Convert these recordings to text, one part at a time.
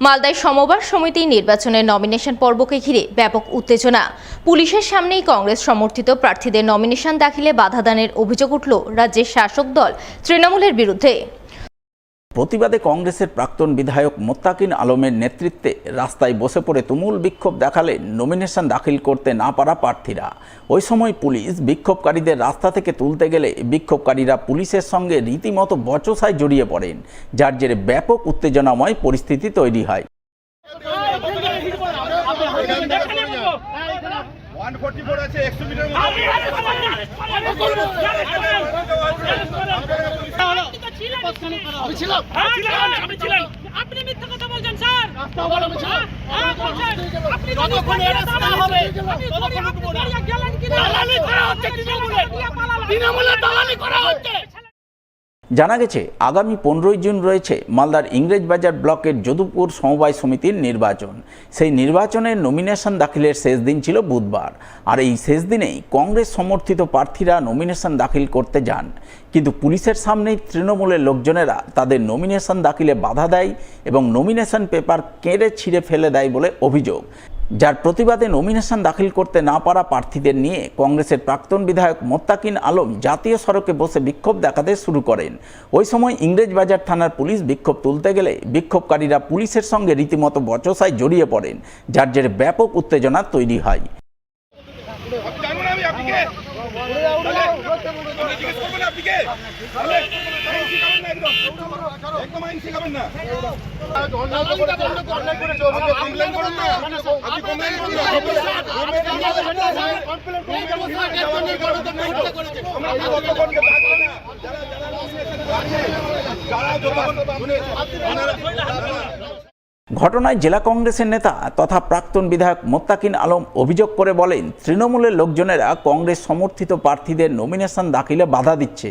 মালদায় সমবায় সমিতি নির্বাচনের নমিনেশন পর্বকে ঘিরে ব্যাপক উত্তেজনা। পুলিশের সামনেই কংগ্রেস সমর্থিত প্রার্থীদের নমিনেশন দাখিলে বাধা দানের অভিযোগ উঠল রাজ্যের শাসক দল তৃণমূলের বিরুদ্ধে। প্রতিবাদে কংগ্রেসের প্রাক্তন বিধায়ক মোত্তাকিন আলমের নেতৃত্বে রাস্তায় বসে পড়ে তুমুল বিক্ষোভ দেখালেন নমিনেশন দাখিল করতে না পারা প্রার্থীরা। ওই সময় পুলিশ বিক্ষোভকারীদের রাস্তা থেকে তুলতে গেলে বিক্ষোভকারীরা পুলিশের সঙ্গে রীতিমতো বচসায় জড়িয়ে পড়েন, যার জেরে ব্যাপক উত্তেজনাময় পরিস্থিতি তৈরি হয়। জানা গেছে আগামী 15 জুন রয়েছে মালদার ইংরেজবাজার ব্লকের যদুপুর সমবায় সমিতির নির্বাচন। সেই নির্বাচনের নমিনেশন দাখিলের শেষ দিন ছিল বুধবার, আর এই শেষ দিনেই কংগ্রেস সমর্থিত প্রার্থীরা নমিনেশন দাখিল করতে যান, কিন্তু পুলিশের সামনেই তৃণমূলের লোকজনেরা তাদের নমিনেশন দাখিলে বাধা দেয় এবং নমিনেশন পেপার কেড়ে ছিঁড়ে ফেলে দেয় বলে অভিযোগ, যার প্রতিবাদে নমিনেশন দাখিল করতে না পারা প্রার্থীদের নিয়ে কংগ্রেসের প্রাক্তন বিধায়ক মোত্তাকিন আলম জাতীয় সড়কে বসে বিক্ষোভ দেখাতে শুরু করেন। ওই সময় ইংরেজবাজার থানার পুলিশ বিক্ষোভ তুলতে গেলে বিক্ষোভকারীরা পুলিশের সঙ্গে রীতিমতো বচসায় জড়িয়ে পড়েন, যার জেরে ব্যাপক উত্তেজনা তৈরি হয়। ঘটনায় জেলা কংগ্রেসের নেতা তথা প্রাক্তন বিধায়ক মোত্তাকিন আলম অভিযোগ করে বলেন, তৃণমূলের লোকজনেরা কংগ্রেস সমর্থিত প্রার্থীদের নমিনেশন দাখিলে বাধা দিচ্ছে,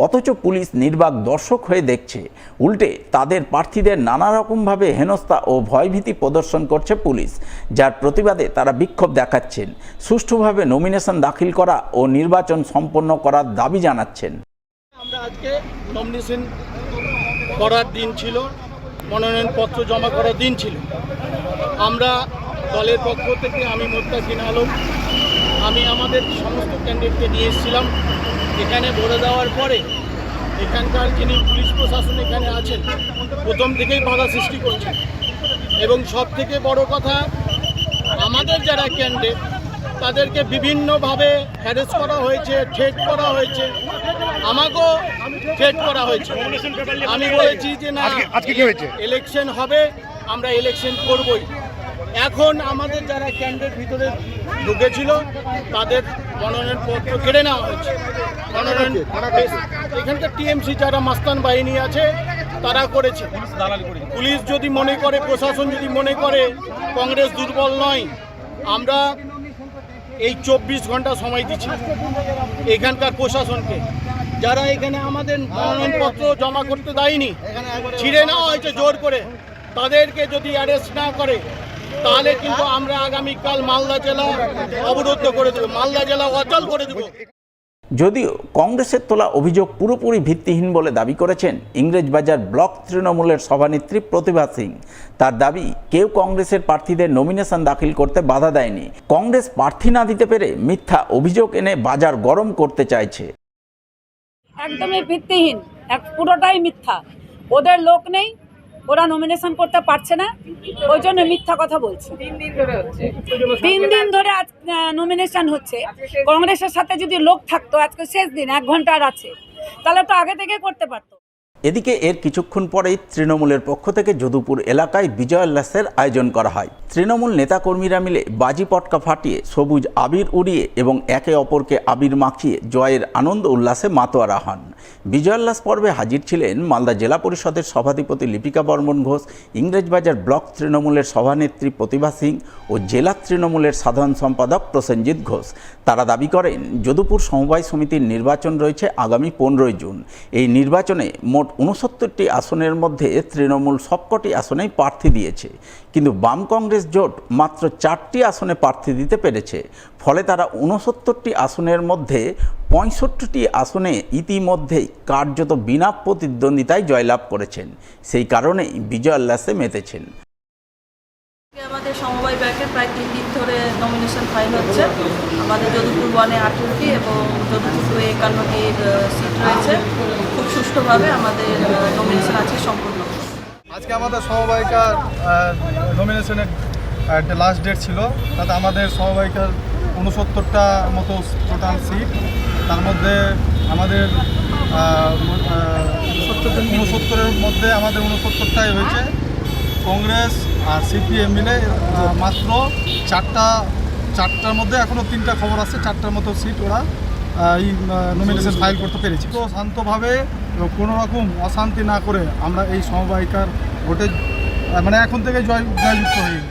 অথচ পুলিশ নির্বাক দর্শক হয়ে দেখছে। উল্টে তাদের প্রার্থীদের নানা রকমভাবে হেনস্থা ও ভয়ভীতি প্রদর্শন করছে পুলিশ, যার প্রতিবাদে তারা বিক্ষোভ দেখাচ্ছেন। সুষ্ঠুভাবে নমিনেশন দাখিল করা ও নির্বাচন সম্পন্ন করার দাবি জানাচ্ছেন। আমরা আজকে নমিনেশন করার দিন ছিল, মনোনয়নপত্র জমা করার দিন ছিল। আমরা দলের পক্ষ থেকে আমি মোত্তাকিন আলম আমি আমাদের সমস্ত ক্যান্ডিডেটকে নিয়ে এসেছিলাম। এখানে ভরে দেওয়ার পরে এখানকার যিনি পুলিশ প্রশাসন এখানে আছেন প্রথম থেকেই বাধা সৃষ্টি করছেন, এবং সব থেকে বড় কথা আমাদের যারা ক্যান্ডিডেট তাদেরকে বিভিন্নভাবে হ্যারেস করা হয়েছে, থ্রেট করা হয়েছে, আমাকেও থ্রেট করা হয়েছে। আমি বলেছি যে না, আজকে কি হয়েছে, ইলেকশন হবে, আমরা ইলেকশন করবই। এখন আমাদের যারা ক্যান্ডিডেট ভিতরে ঢুকেছিল তাদের মনোনয়নপত্র কেড়ে নেওয়া হয়েছে। মনোনয়ন এখানকার টিএমসি যারা মাস্তান বাহিনী আছে তারা করেছে। পুলিশ যদি মনে করে, প্রশাসন যদি মনে করে কংগ্রেস দুর্বল নয়, আমরা এই 24 ঘন্টা সময় দিচ্ছি এখানকার প্রশাসনকে। যারা এখানে আমাদের মনোনয়নপত্র জমা করতে দেয়নি, ছিঁড়ে নেওয়া হয়েছে জোর করে, তাদেরকে যদি অ্যারেস্ট না করে তাহলে কিন্তু আমরা আগামীকাল মালদা জেলা অবরুদ্ধ করে দেবো, মালদা জেলা অচল করে দেবো। যদিও কংগ্রেসের তোলা অভিযোগ পুরোপুরি ভিত্তিহীন বলে দাবি করেছেন ইংরেজবাজার ব্লক তৃণমূলের সভানেত্রী প্রতিভা সিং। তার দাবি, কেউ কংগ্রেসের প্রার্থীদের নমিনেশন দাখিল করতে বাধা দেয়নি, কংগ্রেস প্রার্থী না দিতে পেরে মিথ্যা অভিযোগ এনে বাজার গরম করতে চাইছে। একদমই ভিত্তিহীন, পুরোটাই মিথ্যা। ওদের লোক নেই, ওরা নমিনেশন করতে পারছে না, ওই জন্য মিথ্যা কথা বলছে। 3 দিন ধরে আজ নমিনেশন হচ্ছে। কংগ্রেসের সাথে যদি লোক থাকতো, আজকে শেষ দিন, 1 ঘন্টা আর আছে, তাহলে তো আগে থেকে করতে পারতো। এদিকে এর কিছুক্ষণ পরেই তৃণমূলের পক্ষ থেকে যদুপুর এলাকায় বিজয় উল্লাসের আয়োজন করা হয়। তৃণমূল নেতাকর্মীরা মিলে বাজি পটকা ফাটিয়ে, সবুজ আবির উড়িয়ে এবং একে অপরকে আবির মাখিয়ে জয়ের আনন্দ উল্লাসে মাতোয়ারা হন। বিজয় উল্লাস পর্বে হাজির ছিলেন মালদা জেলা পরিষদের সভাধিপতি লিপিকা বর্মন ঘোষ, ইংরেজবাজার ব্লক তৃণমূলের সভানেত্রী প্রতিভা সিং ও জেলা তৃণমূলের সাধারণ সম্পাদক প্রসেনজিৎ ঘোষ। তারা দাবি করেন, যদুপুর সমবায় সমিতির নির্বাচন রয়েছে আগামী 15 জুন। এই নির্বাচনে মোট 69টি আসনের মধ্যে তৃণমূল সবকটি আসনেই প্রার্থী দিয়েছে, কিন্তু বাম কংগ্রেস জোট মাত্র 4টি আসনে প্রার্থী দিতে পেরেছে। ফলে তারা 69টি আসনের মধ্যে 65টি আসনে ইতিমধ্যেই কার্যত বিনা প্রতিদ্বন্দ্বিতায় জয়লাভ করেছেন। সেই কারণেই বিজয় উল্লাসে মেতেছেন। আমাদের সমবায় ব্যাংকে প্রায় 3 দিন ধরে নমিনেশন ফাইল হচ্ছে। আমাদের যদুপুর 1-এ 18টি এবং যদুপুর 2-এ 51টির সিট রয়েছে। খুব সুষ্ঠুভাবে আমাদের নমিনেশন আছে সম্পূর্ণ। আজকে আমাদের সমবায়িকার নমিনেশনের লাস্ট ডেট ছিল, তাতে আমাদের সমবায়িকার 69টা মতো টোটাল সিট। তার মধ্যে আমাদের 69-এর মধ্যে আমাদের 69টাই হয়েছে। কংগ্রেস আর সিপিএম মিলে মাত্র চারটার মধ্যে এখনও 3টা খবর আছে, 4টার মতো সিট ওরা এই নমিনেশন ফাইল করতে পেরেছি। তো শান্তভাবে কোনো রকম অশান্তি না করে আমরা এই সমবায়িকার ভোটে মানে এখন থেকে জয়যুক্ত হয়ে